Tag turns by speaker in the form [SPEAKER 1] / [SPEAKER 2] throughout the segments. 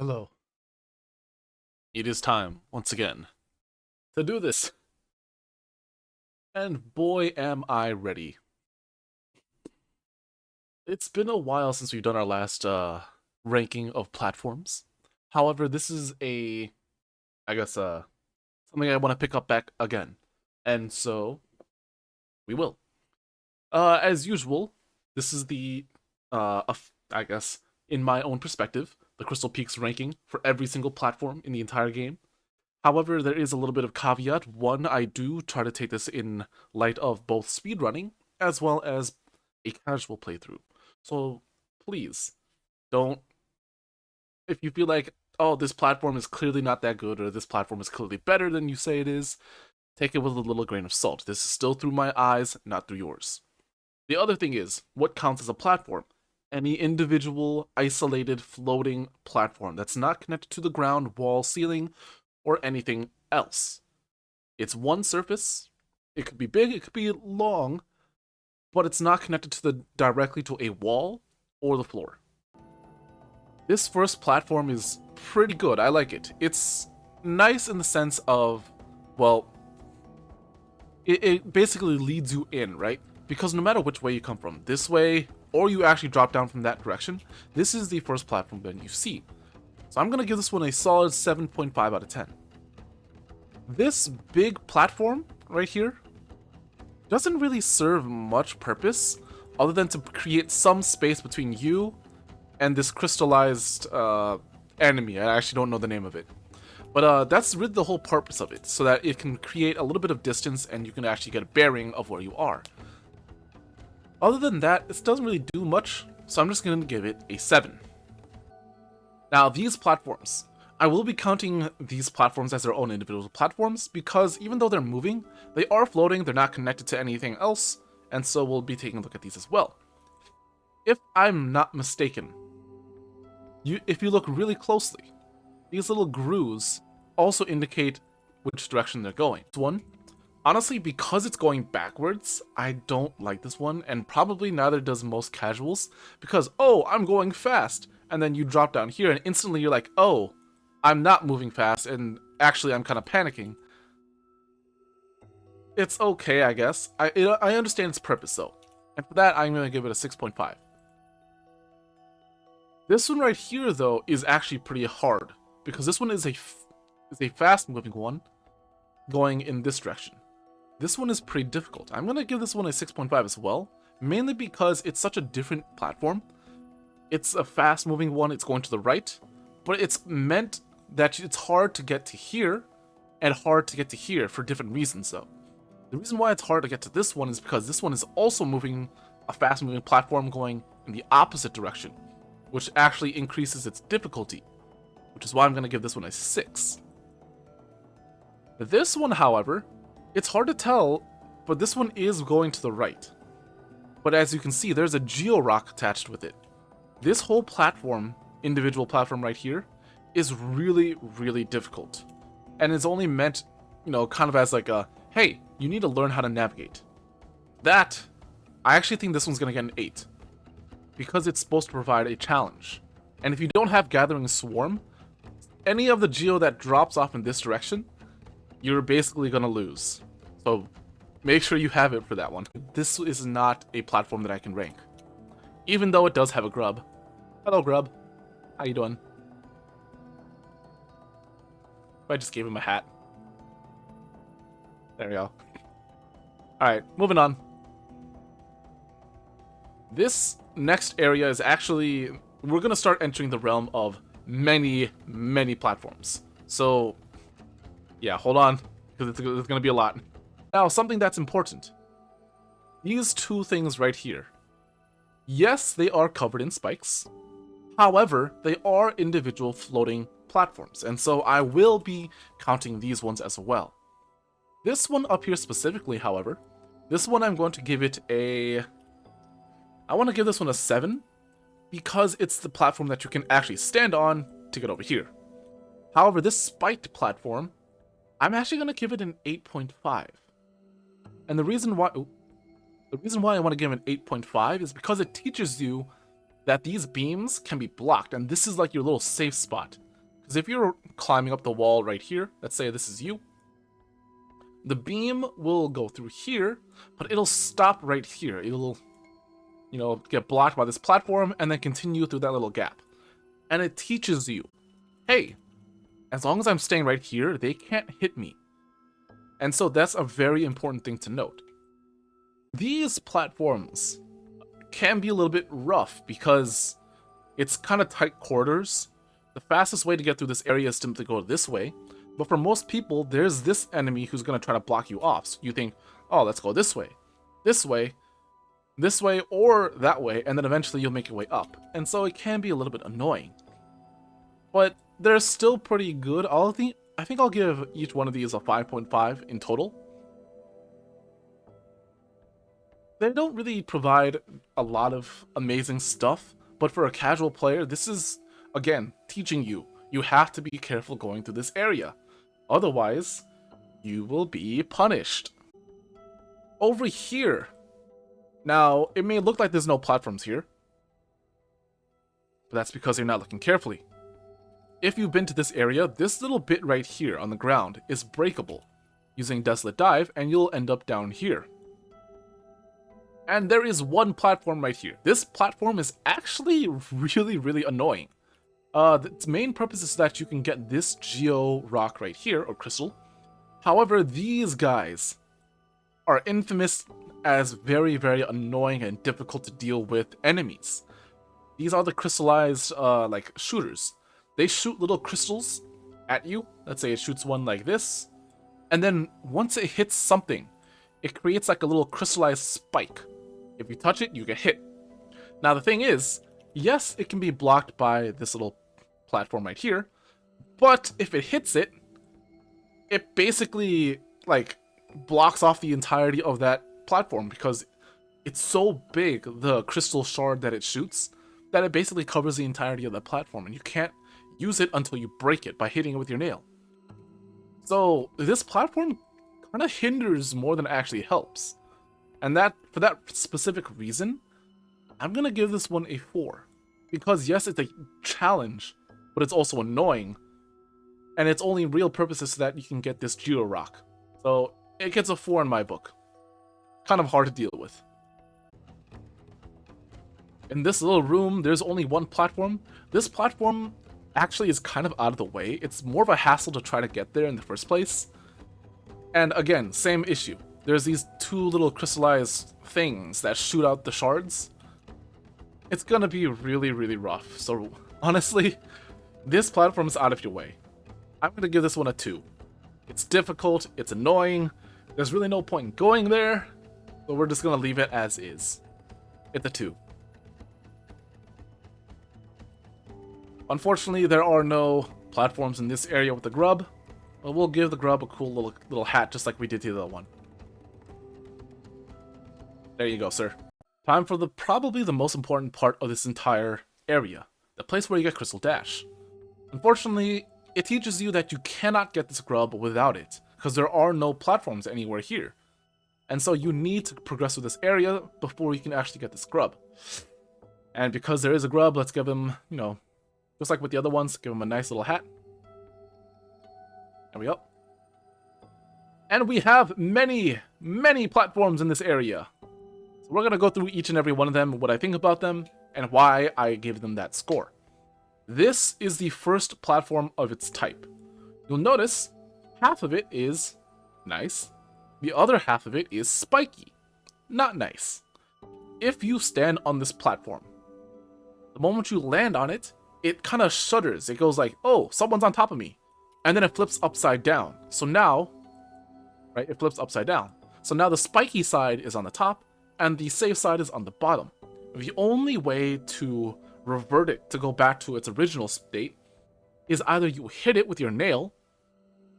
[SPEAKER 1] Hello. It is time, once again, to do this. And boy, am I ready. It's been a while since we've done our last ranking of platforms. However, this is I guess, something I want to pick up back again. And so, we will. As usual, this is I guess, in my own perspective, the Crystal Peaks ranking for every single platform in the entire game. However, there is a little bit of caveat. One, I do try to take this in light of both speedrunning as well as a casual playthrough. So please don't, if you feel like, oh, this platform is clearly not that good or this platform is clearly better than you say it is, take it with a little grain of salt. This is still through my eyes, not through yours. The other thing is, what counts as a platform? Any individual, isolated, floating platform that's not connected to the ground, wall, ceiling, or anything else. It's one surface. It could be big, it could be long, but it's not connected directly to a wall or the floor. This first platform is pretty good. I like it. It's nice in the sense of, well, it basically leads you in, right? Because no matter which way you come from, this way, or you actually drop down from that direction, this is the first platform that you see. So I'm going to give this one a solid 7.5 out of 10. This big platform right here doesn't really serve much purpose other than to create some space between you and this crystallized enemy. I actually don't know the name of it. But that's really the whole purpose of it, so that it can create a little bit of distance and you can actually get a bearing of where you are. Other than that, it doesn't really do much, so I'm just going to give it a 7. Now, these platforms, I will be counting these platforms as their own individual platforms because even though they're moving, they are floating, they're not connected to anything else, and so we'll be taking a look at these as well. If I'm not mistaken, if you look really closely, these little grooves also indicate which direction they're going. This one, honestly, because it's going backwards, I don't like this one, and probably neither does most casuals, because, oh, I'm going fast, and then you drop down here, and instantly you're like, oh, I'm not moving fast, and actually I'm kind of panicking. It's okay, I guess. I understand its purpose, though, and for that, I'm going to give it a 6.5. This one right here, though, is actually pretty hard, because this one is a fast-moving one, going in this direction. This one is pretty difficult. I'm going to give this one a 6.5 as well, mainly because it's such a different platform. It's a fast-moving one, it's going to the right, but it's meant that it's hard to get to here and hard to get to here for different reasons, though. The reason why it's hard to get to this one is because this one is also moving a fast-moving platform going in the opposite direction, which actually increases its difficulty, which is why I'm going to give this one a 6. This one, however, it's hard to tell, but this one is going to the right. But as you can see, there's a georock attached with it. This whole platform, individual platform right here, is really, really difficult. And is only meant, kind of as like a, hey, you need to learn how to navigate. I actually think this one's going to get an 8. Because it's supposed to provide a challenge. And if you don't have Gathering Swarm, any of the geo that drops off in this direction, you're basically going to lose. So make sure you have it for that one. This is not a platform that I can rank. Even though it does have a grub. Hello, grub. How you doing? I just gave him a hat. There we go. Alright, moving on. This next area is actually... we're going to start entering the realm of many, many platforms. So, yeah, hold on, because it's going to be a lot. Now, something that's important. These two things right here. Yes, they are covered in spikes. However, they are individual floating platforms, and so I will be counting these ones as well. This one up here specifically, however, this one I'm going to give it I want to give this one a 7, because it's the platform that you can actually stand on to get over here. However, this spiked platform, I'm actually going to give it an 8.5. And the reason why I want to give it an 8.5 is because it teaches you that these beams can be blocked, and this is like your little safe spot. Because if you're climbing up the wall right here, let's say this is you, the beam will go through here, but it'll stop right here. It'll, get blocked by this platform and then continue through that little gap. And it teaches you, hey, as long as I'm staying right here, they can't hit me. And so that's a very important thing to note. These platforms can be a little bit rough because it's kind of tight quarters. The fastest way to get through this area is simply go this way. But for most people, there's this enemy who's going to try to block you off. So you think, oh, let's go this way, or that way, and then eventually you'll make your way up. And so it can be a little bit annoying. But they're still pretty good. I think I'll give each one of these a 5.5 in total. They don't really provide a lot of amazing stuff, but for a casual player, this is, again, teaching you. You have to be careful going through this area. Otherwise, you will be punished. Over here. Now, it may look like there's no platforms here, but that's because you're not looking carefully. If you've been to this area, this little bit right here on the ground is breakable using Desolate Dive, and you'll end up down here. And there is one platform right here. This platform is actually really, really annoying. Its main purpose is that you can get this Geo Rock right here, or crystal. However, these guys are infamous as very, very annoying and difficult to deal with enemies. These are the crystallized, shooters. They shoot little crystals at you. Let's say it shoots one like this. And then once it hits something, it creates like a little crystallized spike. If you touch it, you get hit. Now the thing is, yes, it can be blocked by this little platform right here, but if it hits it, it basically blocks off the entirety of that platform because it's so big, the crystal shard that it shoots, that it basically covers the entirety of that platform, and you can't use it until you break it by hitting it with your nail. So this platform kind of hinders more than it actually helps. And for that specific reason, I'm going to give this one a 4. Because yes, it's a challenge, but it's also annoying. And its only real purpose is so that you can get this Geo Rock. So it gets a 4 in my book. Kind of hard to deal with. In this little room, there's only one platform. This platform actually is kind of out of the way. It's more of a hassle to try to get there in the first place. And again, same issue. There's these two little crystallized things that shoot out the shards. It's gonna be really, really rough. So honestly, this platform is out of your way. I'm gonna give this one a 2. It's difficult, it's annoying, there's really no point in going there, so we're just gonna leave it as is. It's a 2. Unfortunately, there are no platforms in this area with the grub, but we'll give the grub a cool little hat just like we did to the other one. There you go, sir. Time for probably the most important part of this entire area, the place where you get Crystal Dash. Unfortunately, it teaches you that you cannot get this grub without it, because there are no platforms anywhere here. And so you need to progress through this area before you can actually get this grub. And because there is a grub, let's give him, just like with the other ones, give him a nice little hat. There we go. And we have many, many platforms in this area. So we're going to go through each and every one of them, what I think about them, and why I give them that score. This is the first platform of its type. You'll notice half of it is nice. The other half of it is spiky. Not nice. If you stand on this platform, the moment you land on it, it kind of shudders. It goes like, oh, someone's on top of me. And then it flips upside down. So now, right, it flips upside down. So now the spiky side is on the top, and the safe side is on the bottom. The only way to revert it to go back to its original state is either you hit it with your nail,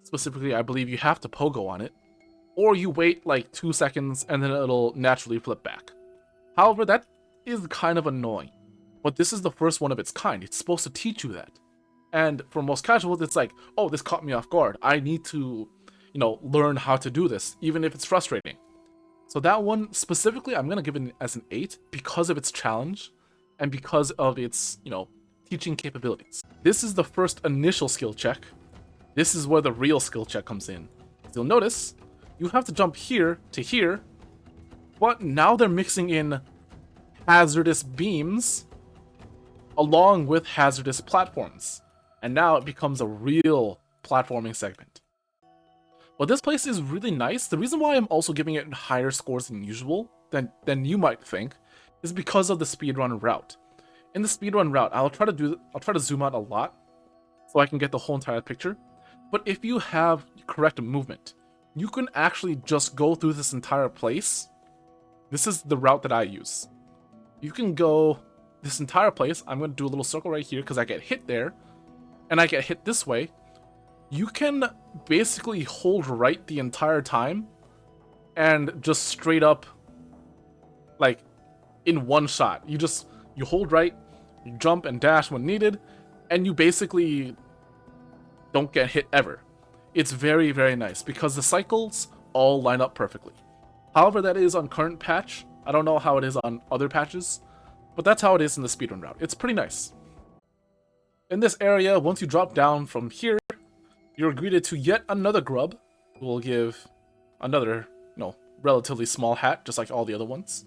[SPEAKER 1] specifically I believe you have to pogo on it, or you wait like 2 seconds and then it'll naturally flip back. However, that is kind of annoying, but this is the first one of its kind. It's supposed to teach you that. And for most casuals, it's like, oh, this caught me off guard. I need to, learn how to do this, even if it's frustrating. So that one specifically, I'm going to give it as an 8 because of its challenge and because of its, teaching capabilities. This is the first initial skill check. This is where the real skill check comes in. As you'll notice, you have to jump here to here, but now they're mixing in hazardous beams along with hazardous platforms. And now it becomes a real platforming segment. But this place is really nice. The reason why I'm also giving it higher scores than usual, than you might think, is because of the speedrun route. In the speedrun route, I'll try to zoom out a lot so I can get the whole entire picture. But if you have correct movement, you can actually just go through this entire place. This is the route that I use. You can go this entire place. I'm going to do a little circle right here because I get hit there, and I get hit this way. You can basically hold right the entire time and just straight up, like, in one shot. You hold right, you jump and dash when needed, and you basically don't get hit ever. It's very, very nice because the cycles all line up perfectly. However, that is on current patch. I don't know how it is on other patches, but that's how it is in the speedrun route. It's pretty nice. In this area, once you drop down from here, you're greeted to yet another grub who will give another, relatively small hat, just like all the other ones.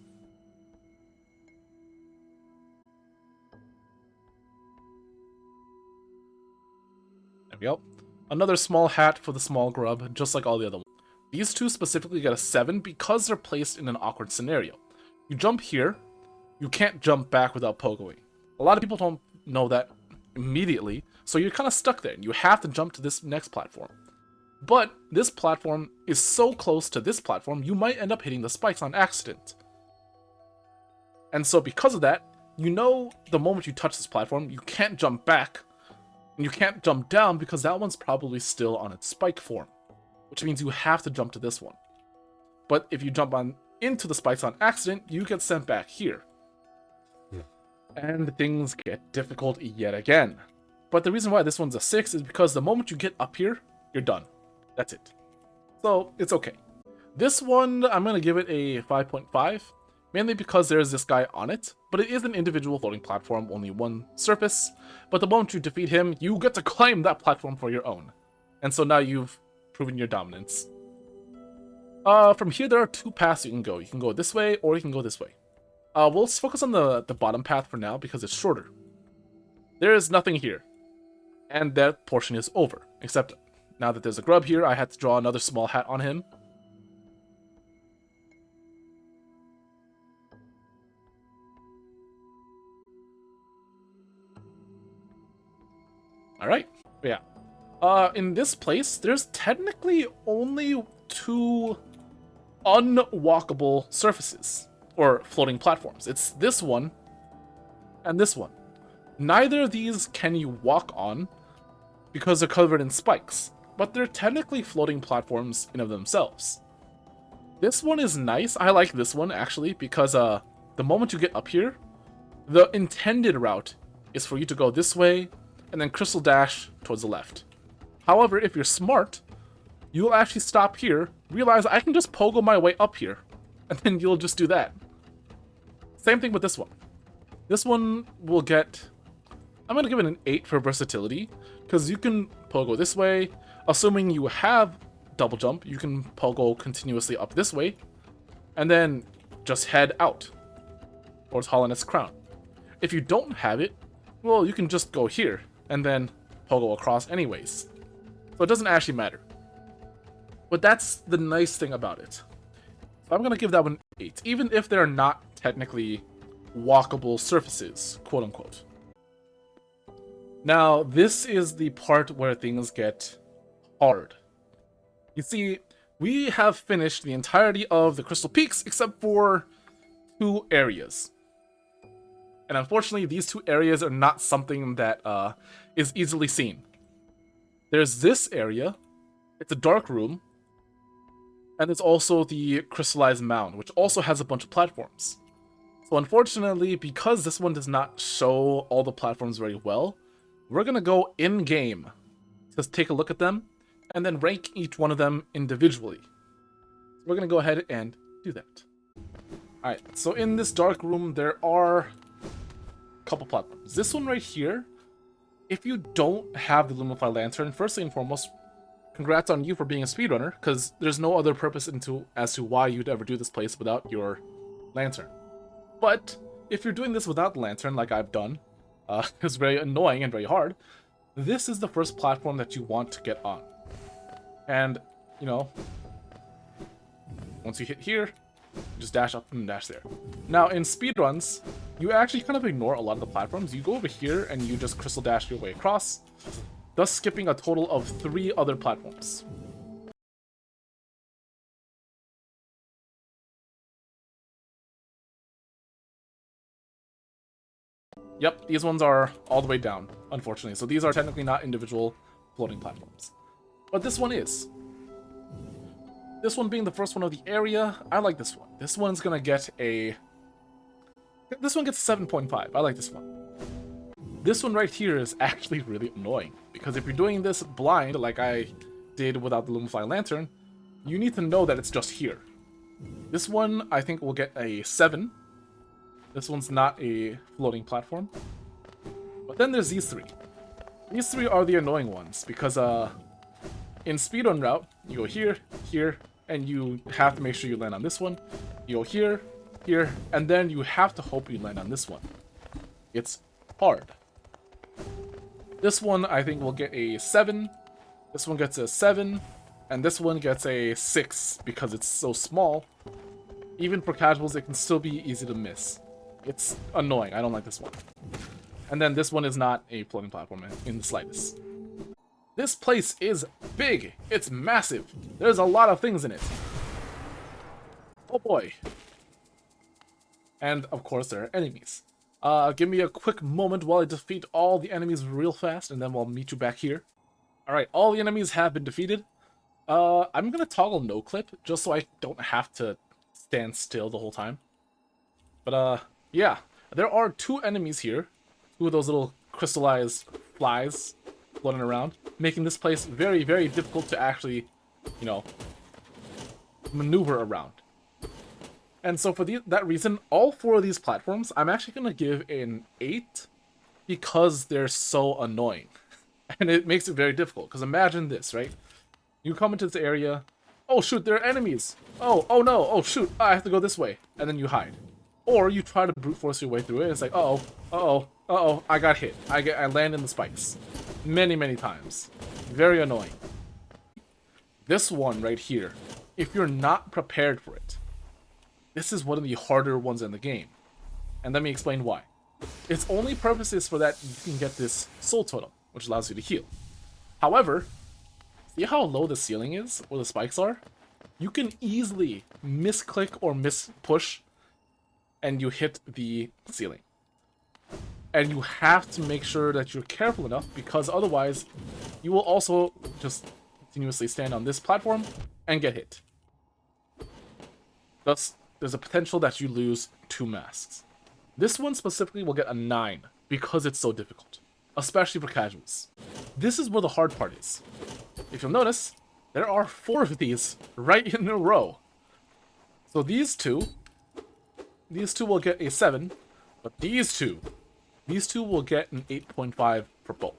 [SPEAKER 1] There we go. Another small hat for the small grub, just like all the other ones. These two specifically get a 7 because they're placed in an awkward scenario. You jump here, you can't jump back without pogoing. A lot of people don't know that immediately, so you're kind of stuck there, and you have to jump to this next platform. But this platform is so close to this platform, you might end up hitting the spikes on accident. And so because of that, the moment you touch this platform, you can't jump back, and you can't jump down because that one's probably still on its spike form, which means you have to jump to this one. But if you jump into the spikes on accident, you get sent back here. And things get difficult yet again. But the reason why this one's a 6 is because the moment you get up here, you're done. That's it. So, it's okay. This one, I'm going to give it a 5.5, mainly because there's this guy on it, but it is an individual floating platform, only one surface, but the moment you defeat him, you get to claim that platform for your own. And so now you've proven your dominance. From here, there are 2 paths you can go. You can go this way, or you can go this way. We'll focus on the bottom path for now because it's shorter. There is nothing here. And that portion is over. Except now that there's a grub here, I had to draw another small hat on him. Alright. Yeah. In this place, there's technically only 2 unwalkable surfaces. Or floating platforms. It's this one and this one. Neither of these can you walk on because they're covered in spikes, but they're technically floating platforms in of themselves. This one is nice. I like this one actually because the moment you get up here, the intended route is for you to go this way and then crystal dash towards the left. However, if you're smart, you'll actually stop here, realize I can just pogo my way up here, and then you'll just do that. Same thing with this one. This one will get... I'm going to give it an 8 for versatility, because you can pogo this way. Assuming you have double jump, you can pogo continuously up this way, and then just head out towards Hallownest Crown. If you don't have it, well, you can just go here, and then pogo across anyways. So it doesn't actually matter. But that's the nice thing about it. So I'm going to give that one 8, even if they're not technically walkable surfaces, quote unquote. Now, this is the part where things get hard. You see, we have finished the entirety of the Crystal Peaks except for 2 areas. And unfortunately, these 2 areas are not something that is easily seen. There's this area, it's a dark room, and there's also the Crystallized Mound, which also has a bunch of platforms. So unfortunately, because this one does not show all the platforms very well, we're going to go in-game to take a look at them, and then rank each one of them individually. So we're going to go ahead and do that. Alright, so in this dark room, there are a couple platforms. This one right here, If you don't have the Lumify Lantern, firstly and foremost, congrats on you for being a speedrunner, because there's no other purpose as to why you'd ever do this place without your lantern. But if you're doing this without the lantern, like I've done, it's very annoying and very hard, this is the first platform that you want to get on. And, you know, once you hit here, just dash up and dash there. Now, in speedruns, you actually kind of ignore a lot of the platforms. You go over here and you just crystal dash your way across, thus skipping a total of 3 other platforms. Yep, these ones are all the way down, unfortunately. So these are technically not individual floating platforms. But this one is. This one being the first one of the area, I like this one. This one's gonna get a... This one gets a 7.5. I like this one. This one right here is actually really annoying, because if you're doing this blind, like I did without the Lumify Lantern, you need to know that it's just here. This one, I think, will get a 7. This one's not a floating platform. But then there's these 3. These 3 are the annoying ones, because in speedrun route, you go here, here, and you have to make sure you land on this one. You go here, here, and then you have to hope you land on this one. It's hard. This one, I think, will get a 7. This one gets a 7. And this one gets a 6 because it's so small. Even for casuals, it can still be easy to miss. It's annoying. I don't like this one. And then this one is not a floating platform in the slightest. This place is big. It's massive. There's a lot of things in it. Oh boy. And of course there are enemies. Give me a quick moment while I defeat all the enemies real fast, and then we'll meet you back here. Alright, all the enemies have been defeated. I'm gonna toggle no clip, just so I don't have to stand still the whole time. But yeah, there are 2 enemies here. 2 of those little crystallized flies floating around, making this place very, very difficult to actually, you know, maneuver around. And so for that reason, all 4 of these platforms, I'm actually going to give an 8 because they're so annoying. And it makes it very difficult, because imagine this, right? You come into this area, oh shoot, there are enemies! Oh no, oh shoot, I have to go this way, and then you hide. Or you try to brute force your way through it, and it's like, uh-oh, I got hit. I land in the spikes. Many, many times. Very annoying. This one right here, if you're not prepared for it, this is one of the harder ones in the game. And let me explain why. Its only purpose is for that you can get this soul totem, which allows you to heal. However, see how low the ceiling is, where the spikes are? You can easily misclick or mispush, and you hit the ceiling. And you have to make sure that you're careful enough, because otherwise you will also just continuously stand on this platform and get hit. Thus, there's a potential that you lose 2 masks. This one specifically will get a 9 because it's so difficult, especially for casuals. This is where the hard part is. If you'll notice, there are 4 of these right in a row. So these two will get a 7, but these two will get an 8.5 for both.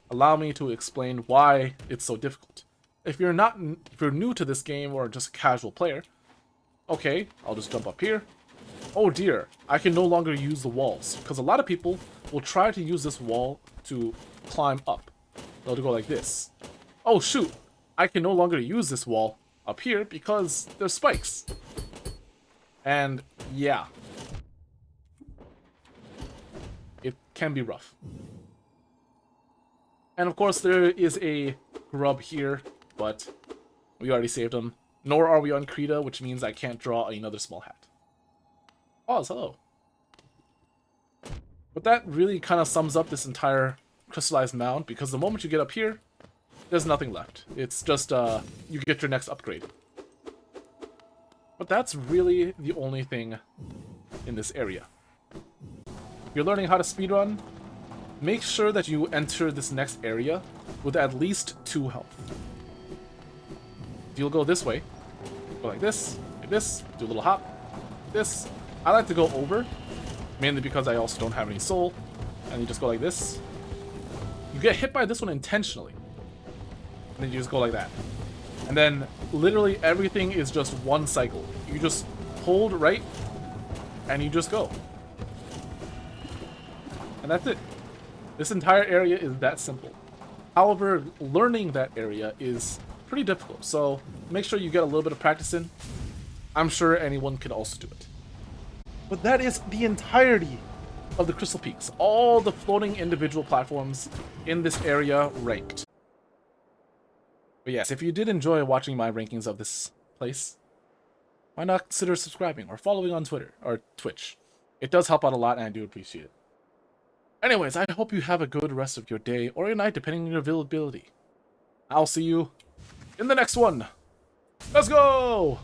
[SPEAKER 1] Allow me to explain why it's so difficult. If you're new to this game or just a casual player, okay, I'll just jump up here. Oh dear, I can no longer use the walls, because a lot of people will try to use this wall to climb up. They'll go like this. Oh shoot, I can no longer use this wall up here because there's spikes. And yeah, it can be rough. And of course there is a grub here, but we already saved him. Nor are we on Krita, which means I can't draw another small hat. Pause, hello. But that really kind of sums up this entire crystallized mound, because the moment you get up here, there's nothing left. It's just, you get your next upgrade. But that's really the only thing in this area. If you're learning how to speedrun, make sure that you enter this next area with at least 2 health. If you'll go this way, go like this, do a little hop, this. I like to go over, mainly because I also don't have any soul, and you just go like this, get hit by this one intentionally. And then you just go like that. And then literally everything is just one cycle. You just hold right, and you just go. And that's it. This entire area is that simple. However, learning that area is pretty difficult, so make sure you get a little bit of practice in. I'm sure anyone can also do it. But that is the entirety of the Crystal Peaks. All the floating individual platforms in this area ranked. But yes, if you did enjoy watching my rankings of this place, why not consider subscribing or following on Twitter or Twitch? It does help out a lot and I do appreciate it. Anyways, I hope you have a good rest of your day or your night, depending on your availability. I'll see you in the next one. Let's go!